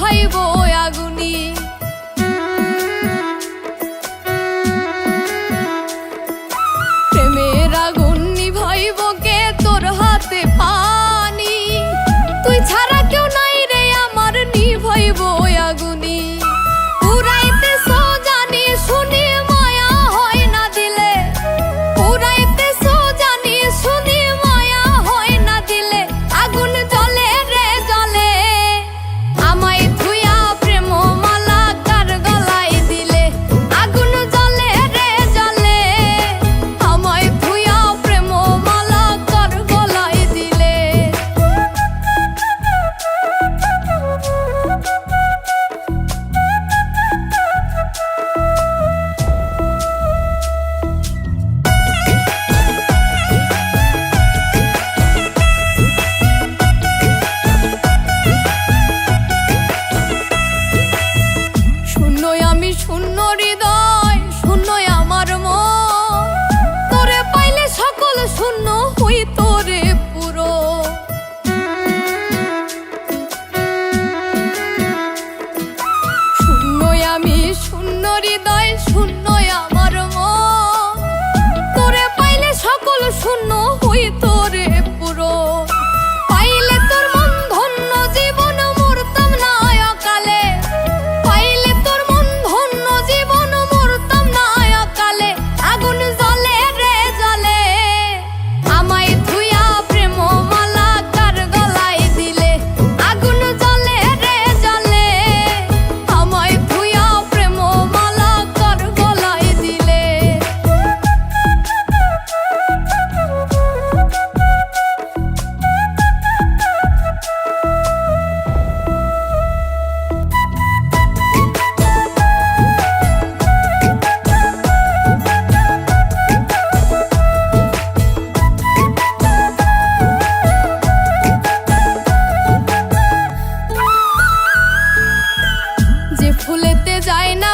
নিভাইব আগুনি। প্রেমের আগুন নিভাইব কে, তোর হাতে পানি। তুই ছাড়া কেউ নাই রে আমার, নিভাইব আগুনি। পুরাইতেছ জানি শুনি মায়া হয় না দিলে, পুরাইতেছ জানি শুনি মায়া হয় না দিলে। আগুন জ্বলে রে জ্বলে, আমায় থুইয়া প্রেম মালা কার গলায় দিলে। আগুন জ্বলে রে জ্বলে, আমায় থুইয়া প্রেম মালা কার গলায় দিলে। শূন্য হৃদয় শূন্য আমার মন, তোরে পাইলে সকল শূন্য হই তোরে পুরো। শূন্য আমি শূন্য হৃদয় শূন্য আমার মন, তোরে পাইলে সকল শূন্য হই তোরে পুরো। পাইলে তোর মন ধন্য জীবন মরতাম না অকালে, পাইলে তোর মন ধন্য জীবন মরতাম না অকালে। আগুন জ্বলে রে জ্বলে, আমায় থুইয়া প্রেম মালা কার গলায় দিলে। আগুন জ্বলে রে জ্বলে, আমায় থুইয়া প্রেম মালা কার গলায় দিলে। যে ফুলেতে যায় না